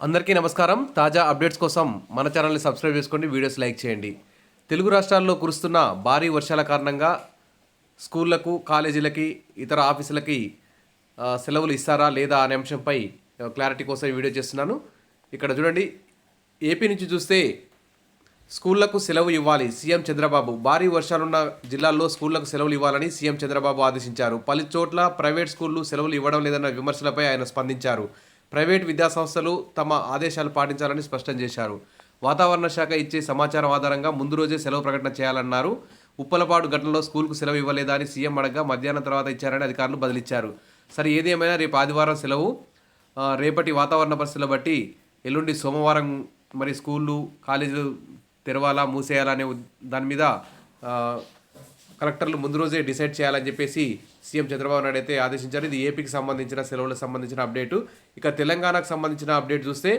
అందరికీ నమస్కారం. తాజా అప్డేట్స్ కోసం మన ఛానల్ని సబ్స్క్రైబ్ చేసుకోండి, వీడియోస్ లైక్ చేయండి. తెలుగు రాష్ట్రాల్లో కురుస్తున్న భారీ వర్షాల కారణంగా స్కూళ్లకు, కాలేజీలకి, ఇతర ఆఫీసులకి సెలవులు ఇస్తారా లేదా అనే అంశంపై క్లారిటీ కోసం ఈ వీడియో చేస్తున్నాను. ఇక్కడ చూడండి, ఏపీ నుంచి చూస్తే స్కూళ్లకు సెలవు ఇవ్వాలి సీఎం చంద్రబాబు. భారీ వర్షాలున్న జిల్లాల్లో స్కూళ్లకు సెలవులు ఇవ్వాలని సీఎం చంద్రబాబు ఆదేశించారు. పలు చోట్ల ప్రైవేట్ స్కూళ్లు సెలవులు ఇవ్వడం లేదన్న విమర్శలపై ఆయన స్పందించారు. ప్రైవేట్ విద్యాసంస్థలు తమ ఆదేశాలు పాటించాలని స్పష్టం చేశారు. వాతావరణ శాఖ ఇచ్చే సమాచారం ఆధారంగా ముందు రోజే సెలవు ప్రకటన చేయాలన్నారు. ఉప్పలపాడు ఘటనలో స్కూల్కు సెలవు ఇవ్వలేదా అని సీఎం అడగగా మధ్యాహ్నం తర్వాత ఇచ్చారని అధికారులు బదిలిచ్చారు. సరే, ఏది ఏమైనా రేపు ఆదివారం సెలవు. రేపటి వాతావరణ పరిస్థితులు బట్టి ఎల్లుండి సోమవారం మరి స్కూళ్ళు, కాలేజీలు తెరవాలా, మూసేయాలా అనే దాని మీద కలెక్టర్లు ముందు రోజే డిసైడ్ చేయాలని చెప్పేసి సీఎం చంద్రబాబు నాయుడు అయితే ఆదేశించారు. ఇది ఏపీకి సంబంధించిన సెలవులకు సంబంధించిన అప్డేటు. ఇక తెలంగాణకు సంబంధించిన అప్డేట్ చూస్తే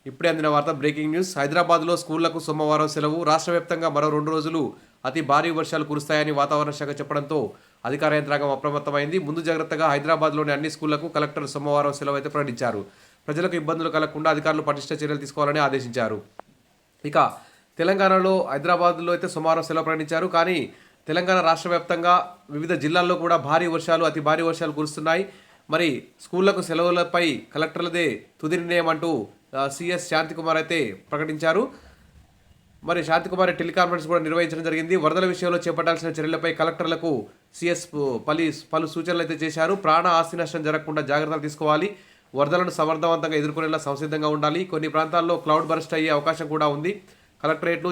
ఇప్పుడే అందిన వార్త, బ్రేకింగ్ న్యూస్. హైదరాబాద్లో స్కూళ్లకు సోమవారం సెలవు. రాష్ట్ర వ్యాప్తంగా మరో 2 రోజులు అతి భారీ వర్షాలు కురుస్తాయని వాతావరణ శాఖ చెప్పడంతో అధికార యంత్రాంగం అప్రమత్తమైంది. ముందు జాగ్రత్తగా హైదరాబాద్లోని అన్ని స్కూళ్లకు కలెక్టర్ సోమవారం సెలవు అయితే ప్రకటించారు. ప్రజలకు ఇబ్బందులు కలగకుండా అధికారులు పటిష్ట చర్యలు తీసుకోవాలని ఆదేశించారు. ఇక తెలంగాణలో హైదరాబాద్లో అయితే సోమవారం సెలవు ప్రకటించారు. కానీ తెలంగాణ రాష్ట్ర వ్యాప్తంగా వివిధ జిల్లాల్లో కూడా భారీ వర్షాలు, అతి భారీ వర్షాలు కురుస్తున్నాయి. మరి స్కూళ్లకు సెలవులపై కలెక్టర్లదే తుది నిర్ణయం అంటూ సిఎస్ శాంతికుమార్ అయితే ప్రకటించారు. మరి శాంతికుమార్ టెలికాన్ఫరెన్స్ కూడా నిర్వహించడం జరిగింది. వరదల విషయంలో చేపట్టాల్సిన చర్యలపై కలెక్టర్లకు సిఎస్ పలు సూచనలు అయితే చేశారు. ప్రాణ ఆస్తి నష్టం జరగకుండా జాగ్రత్తలు తీసుకోవాలి. వరదలను సమర్థవంతంగా ఎదుర్కొనేలా సంసిద్ధంగా ఉండాలి. కొన్ని ప్రాంతాల్లో క్లౌడ్ బరస్ట్ అయ్యే అవకాశం కూడా ఉంది. కలెక్టరేట్లు,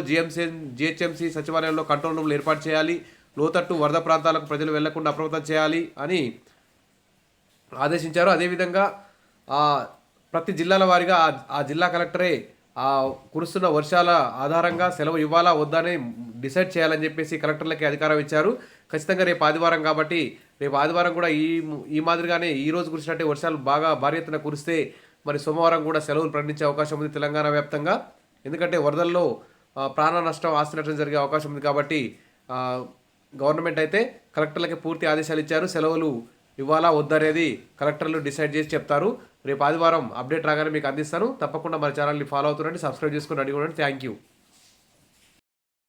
జిహెచ్ఎంసీ సచివాలయంలో కంట్రోల్ రూమ్లు ఏర్పాటు చేయాలి. లోతట్టు వరద ప్రాంతాలకు ప్రజలు వెళ్లకుండా అప్రమత్తం చేయాలి అని ఆదేశించారు. అదేవిధంగా ప్రతి జిల్లాల వారీగా ఆ జిల్లా కలెక్టరే కురుస్తున్న వర్షాల ఆధారంగా సెలవు ఇవ్వాలా వద్దా అని డిసైడ్ చేయాలని చెప్పేసి కలెక్టర్లకి అధికారం ఇచ్చారు. ఖచ్చితంగా రేపు ఆదివారం కాబట్టి రేపు ఆదివారం కూడా ఈ మాదిరిగానే ఈ రోజు కురిసినట్టే వర్షాలు బాగా భారీ ఎత్తున కురిస్తే మరి సోమవారం కూడా సెలవులు ప్రకటించే అవకాశం ఉంది తెలంగాణ వ్యాప్తంగా. ఎందుకంటే వరదల్లో ప్రాణ నష్టం, ఆస్తి నష్టం జరిగే అవకాశం ఉంది కాబట్టి గవర్నమెంట్ అయితే కలెక్టర్లకి పూర్తి ఆదేశాలు ఇచ్చారు. సెలవులు ఇవ్వాలా వద్దనేది కలెక్టర్లు డిసైడ్ చేసి చెప్తారు. రేపు ఆదివారం అప్డేట్ రాగానే మీకు అందిస్తాను. తప్పకుండా మన ఛానల్ని ఫాలో అవుతుండండి, సబ్స్క్రైబ్ చేసుకుని అడిగి ఉండండి. Thank you.